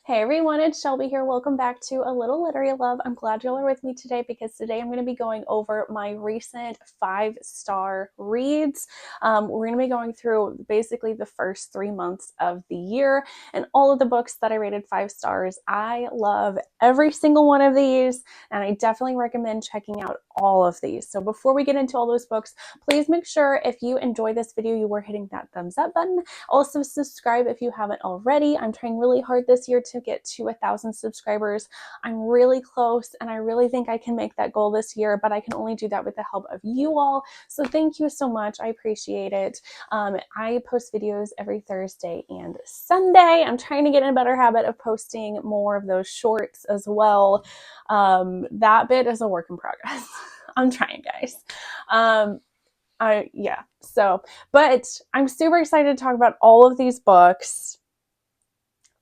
Hey everyone, it's Shelby here. Welcome back to A Little Literary Love. I'm glad y'all are with me today because today I'm going to be going over my recent 5-star reads. We're going to be going through basically the first 3 months of the year and all of the books that I rated 5 stars. I love every single one of these, and I definitely recommend checking out all of these. So before we get into all those books, please make sure if you enjoy this video, you are hitting that thumbs up button. Also subscribe if you haven't already. I'm trying really hard this year to get to 1,000 subscribers. I'm really close and I really think I can make that goal this year, but I can only do that with the help of you all. So thank you so much. I appreciate it. I post videos every Thursday and Sunday. I'm trying to get in a better habit of posting more of those shorts as well. That bit is a work in progress. I'm trying, guys. But I'm super excited to talk about all of these books.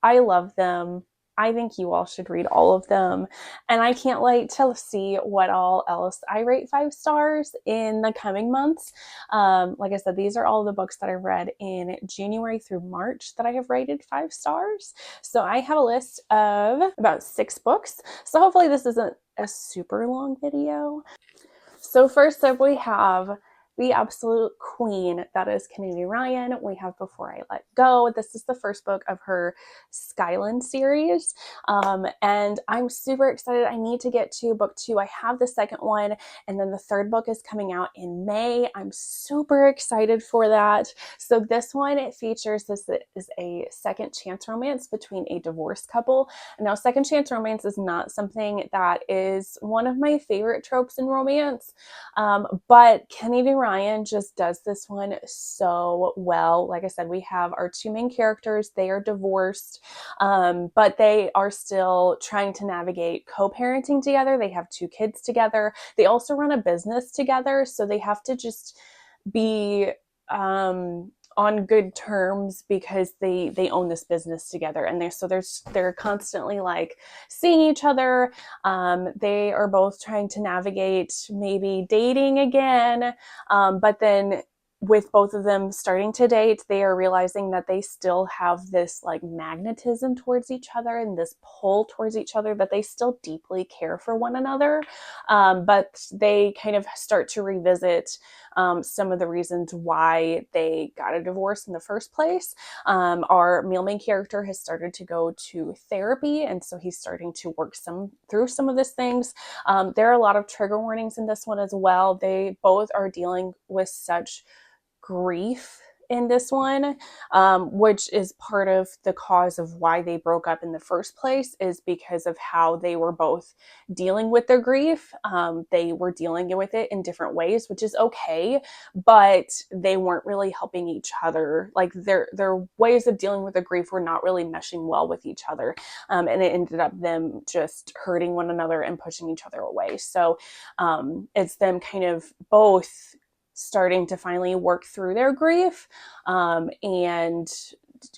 I love them. I think you all should read all of them. And I can't wait to see what all else I rate 5 stars in the coming months. Like I said, these are all the books that I've read in January through March that I have rated 5 stars. So I have a list of about 6 books. So hopefully this isn't a super long video. So first up, we have the absolute queen, that is Kennedy Ryan. We have Before I Let Go. This is the first book of her Skyland series, and I'm super excited. I need to get to book 2. I have the second one, and then the third book is coming out in May. I'm super excited for that. So this one, it features, this is a second chance romance between a divorced couple. Now, second chance romance is not something that is one of my favorite tropes in romance. But Kennedy Ryan just does this one so well. Like I said, we have our 2 main characters. They are divorced, but they are still trying to navigate co-parenting together. They have 2 kids together. They also run a business together, so they have to just be on good terms because they own this business together, and they're constantly like seeing each other. They are both trying to navigate maybe dating again, but then with both of them starting to date, they are realizing that they still have this like magnetism towards each other and this pull towards each other, that they still deeply care for one another. But they kind of start to revisit some of the reasons why they got a divorce in the first place. Our male main character has started to go to therapy, and so he's starting to work through some of these things. There are a lot of trigger warnings in this one as well. They both are dealing with such grief in this one, which is part of the cause of why they broke up in the first place, is because of how they were both dealing with their grief. They were dealing with it in different ways, which is okay, but they weren't really helping each other. Like their ways of dealing with the grief were not really meshing well with each other, and it ended up them just hurting one another and pushing each other away. So it's them kind of both starting to finally work through their grief, and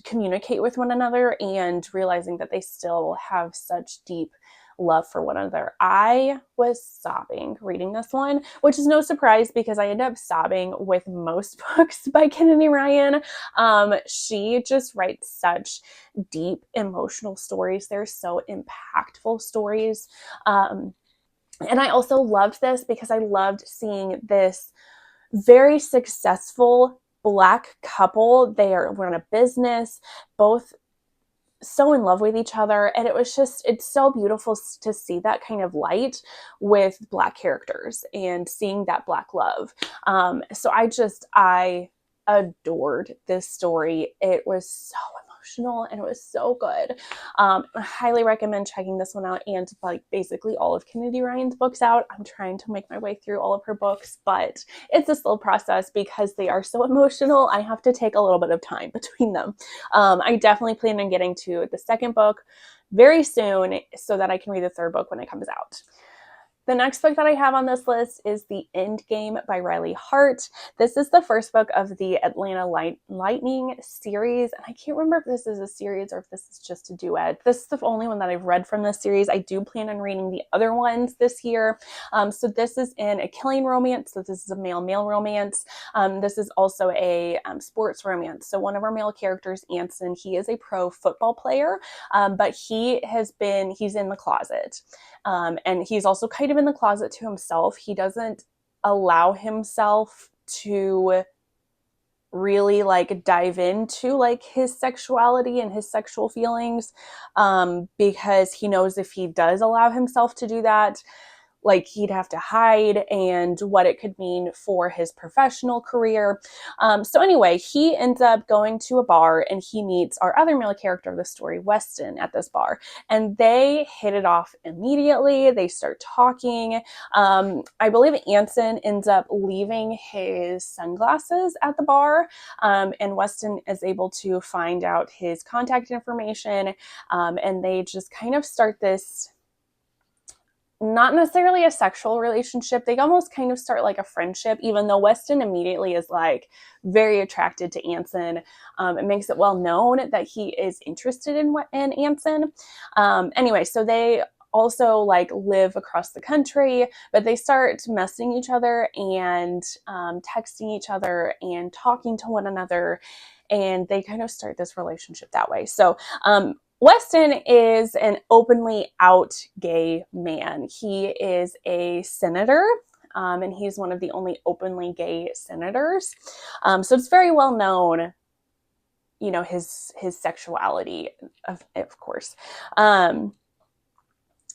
communicate with one another, and realizing that they still have such deep love for one another. I was sobbing reading this one, which is no surprise because I end up sobbing with most books by Kennedy Ryan. She just writes such deep emotional stories. They're so impactful stories. And I also loved this because I loved seeing this very successful Black couple. They run a business, both so in love with each other, and it's so beautiful to see that kind of light with Black characters and seeing that Black love. So I adored this story. It was so emotional and it was so good. I highly recommend checking this one out, and like basically all of Kennedy Ryan's books out. I'm trying to make my way through all of her books, but it's a slow process because they are so emotional. I have to take a little bit of time between them. I definitely plan on getting to the second book very soon so that I can read the third book when it comes out. The next book that I have on this list is The Endgame by Riley Hart. This is the first book of the Atlanta Lightning series, and I can't remember if this is a series or if this is just a duet. This is the only one that I've read from this series. I do plan on reading the other ones this year. So this is a killing romance. So this is a male-male romance. This is also a sports romance. So one of our male characters, Anson, he is a pro football player, but he's in the closet. And he's also kind of in the closet to himself. He doesn't allow himself to really like dive into like his sexuality and his sexual feelings, because he knows if he does allow himself to do that, like he'd have to hide and what it could mean for his professional career. So anyway, he ends up going to a bar and he meets our other male character of the story, Weston, at this bar. And they hit it off immediately. They start talking. I believe Anson ends up leaving his sunglasses at the bar, and Weston is able to find out his contact information, and they just kind of start this, not necessarily a sexual relationship. They almost kind of start like a friendship, even though Weston immediately is like very attracted to Anson. It makes it well known that he is interested in Anson. Anyway, so they also like live across the country, but they start messaging each other and texting each other and talking to one another, and they kind of start this relationship that way. So Weston is an openly out gay man. He is a senator, and he's one of the only openly gay senators. So it's very well known, you know, his sexuality, of course.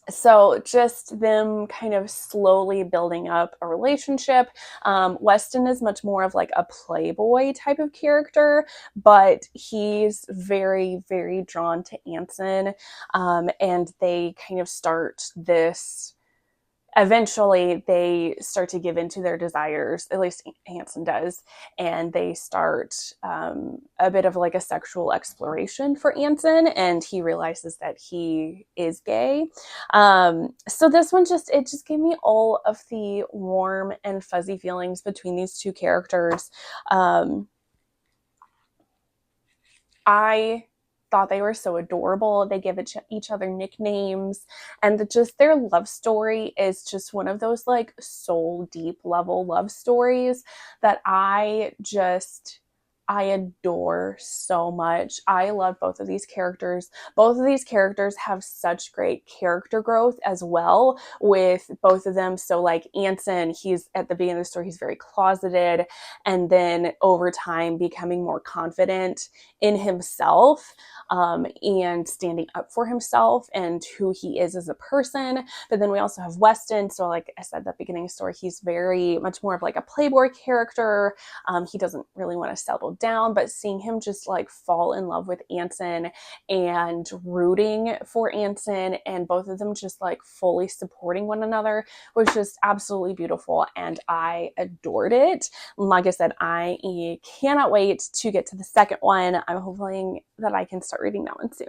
So just them kind of slowly building up a relationship. Weston is much more of like a playboy type of character, but he's very, very drawn to Anson. And they kind of start this, eventually they start to give into their desires, at least Hanson does, and they start a bit of like a sexual exploration for Anson, and he realizes that he is gay. So this one it just gave me all of the warm and fuzzy feelings between these two characters. I thought they were so adorable. They give each other nicknames, and just their love story is just one of those like soul deep level love stories that I adore so much. I love both of these characters. Both of these characters have such great character growth as well with both of them. So like Anson, he's at the beginning of the story, he's very closeted, and then over time becoming more confident in himself, and standing up for himself and who he is as a person. But then we also have Weston. So like I said, that beginning story, he's very much more of like a playboy character. He doesn't really want to settle down, but seeing him just like fall in love with Anson and rooting for Anson, and both of them just like fully supporting one another, was just absolutely beautiful, and I adored it. Like I said, I cannot wait to get to the second one. I'm hoping that I can start reading that one soon.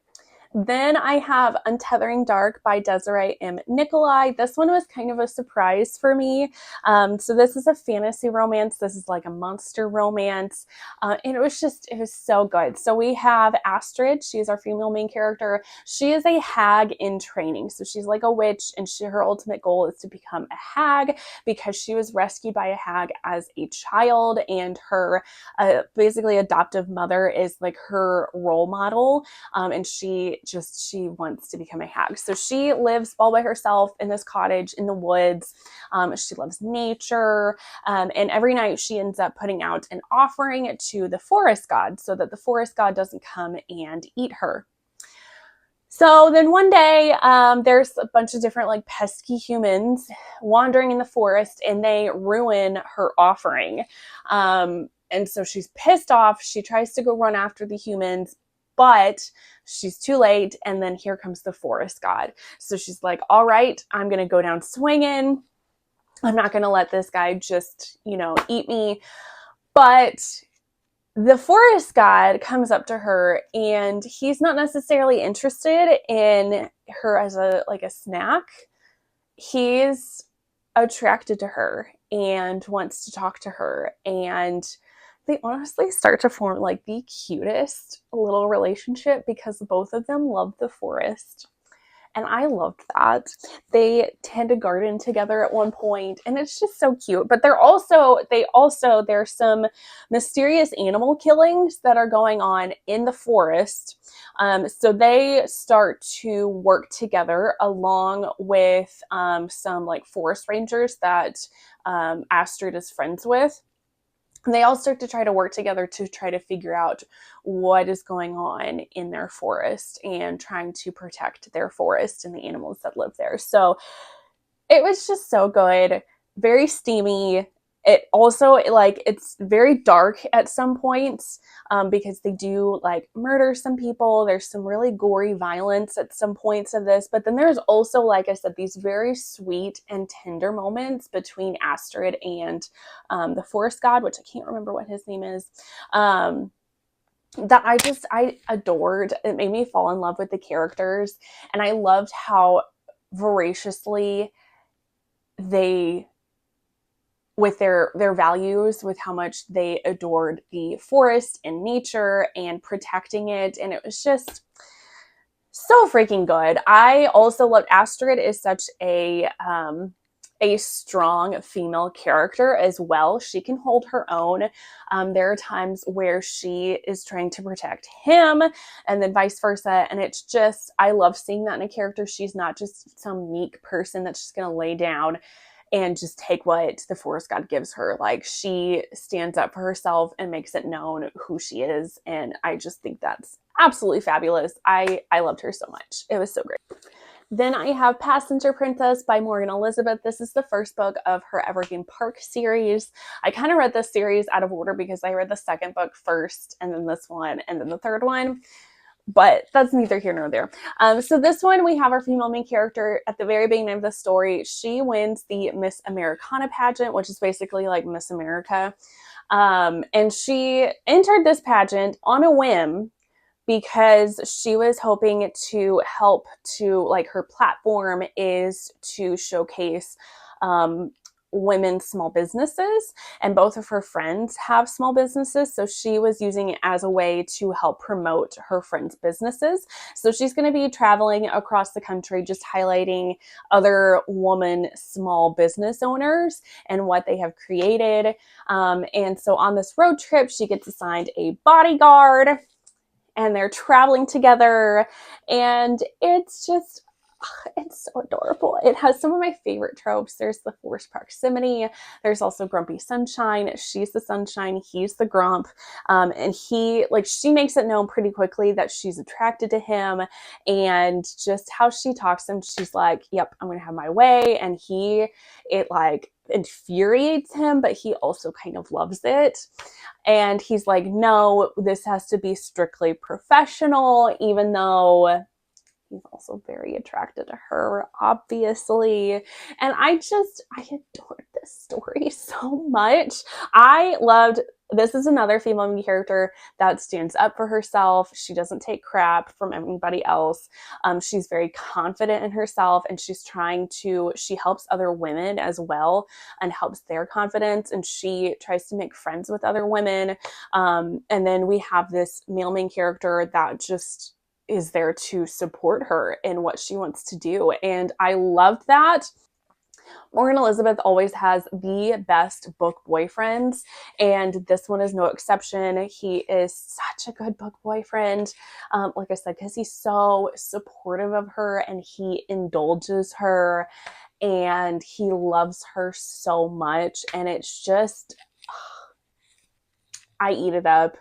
Then I have Untethering Dark by Desiree M. Nicolai. This one was kind of a surprise for me. So this is a fantasy romance. This is like a monster romance. And it was so good. So we have Astrid. She's our female main character. She is a hag in training. So she's like a witch, and her ultimate goal is to become a hag because she was rescued by a hag as a child, and her basically adoptive mother is like her role model. And she wants to become a hag. So she lives all by herself in this cottage in the woods. She loves nature. And every night she ends up putting out an offering to the forest god so that the forest god doesn't come and eat her. So then one day, there's a bunch of different like pesky humans wandering in the forest, and they ruin her offering. And so she's pissed off. She tries to go run after the humans, but she's too late, and then here comes the forest god. So she's like, all right, I'm going to go down swinging. I'm not going to let this guy just, eat me. But the forest god comes up to her, and he's not necessarily interested in her as a snack. He's attracted to her and wants to talk to her, and they honestly start to form like the cutest little relationship because both of them love the forest. And I loved that. They tend to garden together at one point, and it's just so cute. But there's some mysterious animal killings that are going on in the forest. So they start to work together along with some like forest rangers that Astrid is friends with. They all start to try to work together to try to figure out what is going on in their forest and trying to protect their forest and the animals that live there. So it was just so good, very steamy. It also like it's very dark at some points because they do like murder some people. There's some really gory violence at some points of this, but then there's also, like I said, these very sweet and tender moments between Astrid and the forest god, which I can't remember what his name is. That I adored. It made me fall in love with the characters, and I loved how voraciously they, with their values, with how much they adored the forest and nature and protecting it, and it was just so freaking good. I also love Astrid is such a strong female character as well. She can hold her own. There are times where she is trying to protect him and then vice versa. And it's just, I love seeing that in a character. She's not just some meek person that's just going to lay down and just take what the forest god gives her. Like, she stands up for herself and makes it known who she is. And I just think that's absolutely fabulous. I loved her so much. It was so great. Then I have Passenger Princess by Morgan Elizabeth. This is the first book of her Evergreen Park series. I kind of read this series out of order because I read the second book first, and then this one, and then the third one. But that's neither here nor there. So this one, we have our female main character at the very beginning of the story. She wins the Miss Americana pageant, which is basically like Miss America. And she entered this pageant on a whim because she was hoping to help to, like, her platform is to showcase women's small businesses, and both of her friends have small businesses, so she was using it as a way to help promote her friends' businesses. So she's going to be traveling across the country just highlighting other woman small business owners and what they have created. And so on this road trip, she gets assigned a bodyguard, and they're traveling together, and it's just, it's so adorable. It has some of my favorite tropes. There's the forced proximity. There's also Grumpy Sunshine. She's the sunshine, he's the grump. And she makes it known pretty quickly that she's attracted to him, and just how she talks to him, she's like, yep, I'm going to have my way. And it like infuriates him, but he also kind of loves it. And he's like, no, this has to be strictly professional, even though he's also very attracted to her, obviously. And I adored this story so much. This is another female main character that stands up for herself. She doesn't take crap from anybody else. She's very confident in herself, and she helps other women as well and helps their confidence. And she tries to make friends with other women. And then we have this male main character that just is there to support her in what she wants to do. And I loved that. Morgan Elizabeth always has the best book boyfriends, and this one is no exception. He is such a good book boyfriend, like I said, because he's so supportive of her, and he indulges her, and he loves her so much. And it's just, I eat it up.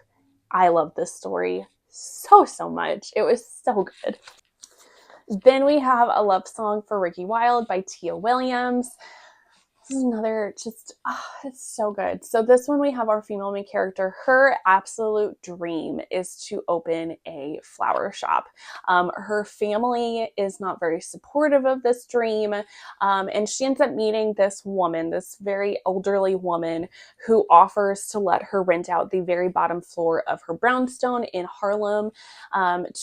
I love this story so much. It was so good. Then we have A Love Song for Ricky Wilde by Tia Williams. This is another it's so good. So this one, we have our female main character. Her absolute dream is to open a flower shop. Her family is not very supportive of this dream. And she ends up meeting this woman, this very elderly woman, who offers to let her rent out the very bottom floor of her brownstone in Harlem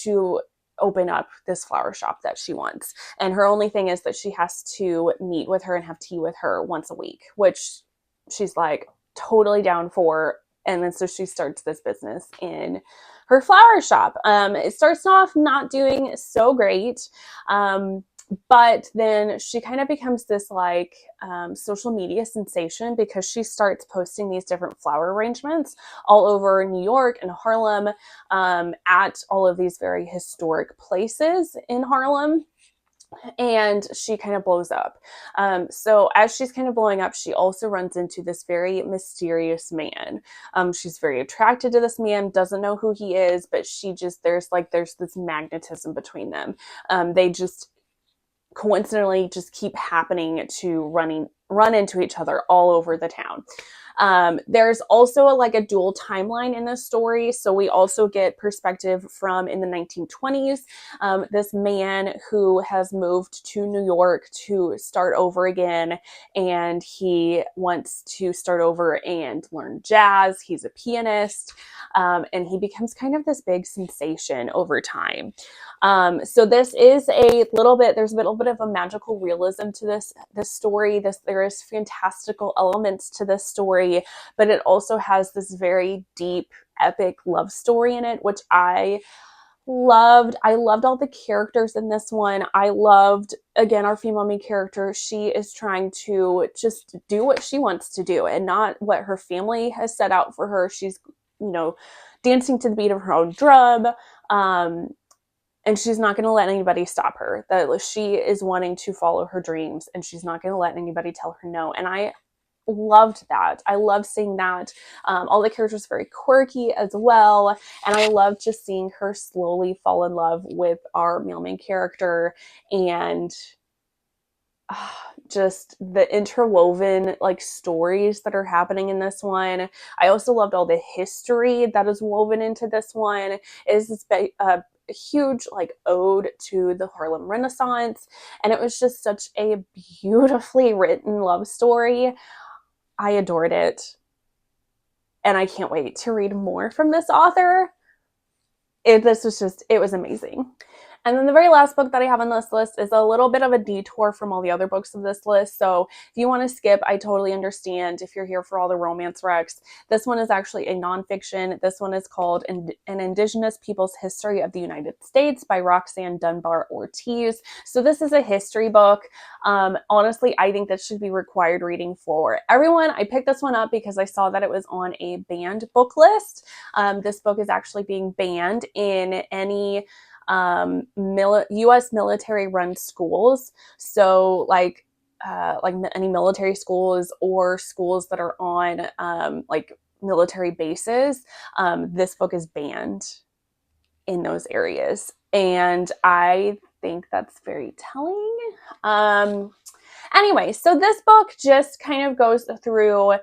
to open up this flower shop that she wants. And her only thing is that she has to meet with her and have tea with her once a week, which she's like totally down for. And then so she starts this business in her flower shop. It starts off not doing so great. But then she kind of becomes this like social media sensation because she starts posting these different flower arrangements all over New York and Harlem, at all of these very historic places in Harlem. And she kind of blows up. So as she's kind of blowing up, she also runs into this very mysterious man. She's very attracted to this man, doesn't know who he is, but she just, there's this magnetism between them. They just coincidentally just keep happening to run into each other all over the town. There's also a dual timeline in this story. So we also get perspective from in the 1920s, this man who has moved to New York to start over again. And he wants to start over and learn jazz. He's a pianist. And he becomes kind of this big sensation over time. So this is there's a little bit of a magical realism to this story. There is fantastical elements to this story, but it also has this very deep, epic love story in it, which I loved. I loved all the characters in this one. I loved, again, our female main character. She is trying to just do what she wants to do and not what her family has set out for her. She's, dancing to the beat of her own drum. And she's not going to let anybody stop her. That she is wanting to follow her dreams, and she's not going to let anybody tell her no. And I loved that. I love seeing that. All the characters are very quirky as well. And I love just seeing her slowly fall in love with our male main character, and just the interwoven stories that are happening in this one. I also loved all the history that is woven into this one. It is this a huge ode to the Harlem Renaissance, and it was just such a beautifully written love story. I adored it, and I can't wait to read more from this author. It was amazing. And then the very last book that I have on this list is a little bit of a detour from all the other books of this list. So if you want to skip, I totally understand if you're here for all the romance wrecks. This one is actually a nonfiction. This one is called An Indigenous People's History of the United States by Roxanne Dunbar Ortiz. So this is a history book. Honestly, I think this should be required reading for everyone. I picked this one up because I saw that it was on a banned book list. This book is actually being banned in any U.S. military run schools. So any military schools or schools that are on military bases, this book is banned in those areas. And I think that's very telling. Anyway, so this book just kind of goes through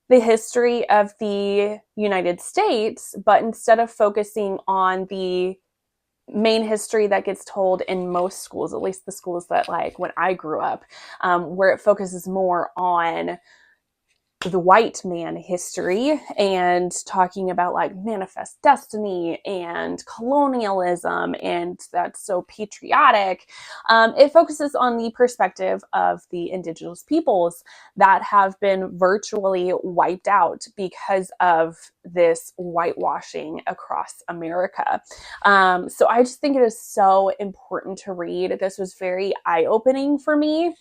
the history of the United States, but instead of focusing on the main history that gets told in most schools, at least the schools that when I grew up, where it focuses more on the white man history and talking about manifest destiny and colonialism, and that's so patriotic. It focuses on the perspective of the indigenous peoples that have been virtually wiped out because of this whitewashing across America. So I just think it is so important to read. This was very eye-opening for me.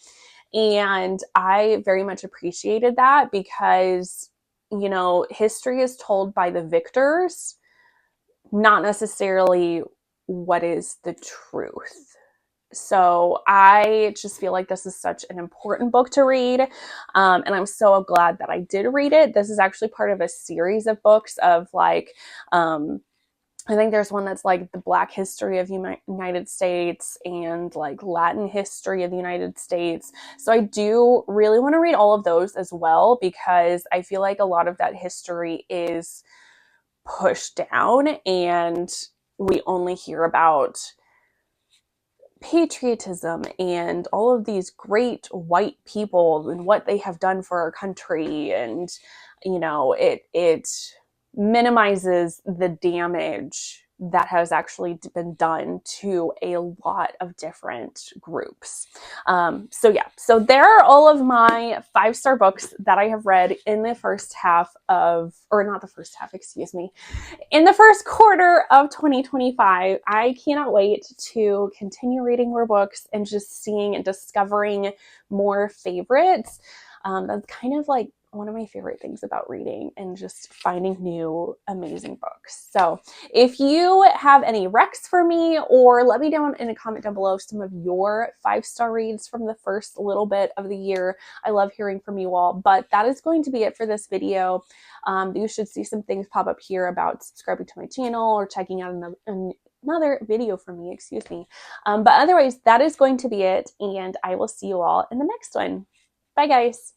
And I very much appreciated that because, history is told by the victors, not necessarily what is the truth. So I just feel like this is such an important book to read. And I'm so glad that I did read it. This is actually part of a series of books of I think there's one that's the Black history of the United States and Latin history of the United States. So I do really want to read all of those as well, because I feel like a lot of that history is pushed down and we only hear about patriotism and all of these great white people and what they have done for our country. And, it minimizes the damage that has actually been done to a lot of different groups. So yeah, so there are all of my 5-star books that I have read in the first half of, or not the first half, excuse me, in the first quarter of 2025. I cannot wait to continue reading more books and just seeing and discovering more favorites. That's kind of like one of my favorite things about reading, and just finding new amazing books. So if you have any recs for me, or let me down in a comment down below some of your 5-star reads from the first little bit of the year. I love hearing from you all. But that is going to be it for this video. You should see some things pop up here about subscribing to my channel or checking out another video from me, excuse me. But otherwise, that is going to be it, and I will see you all in the next one. Bye, guys.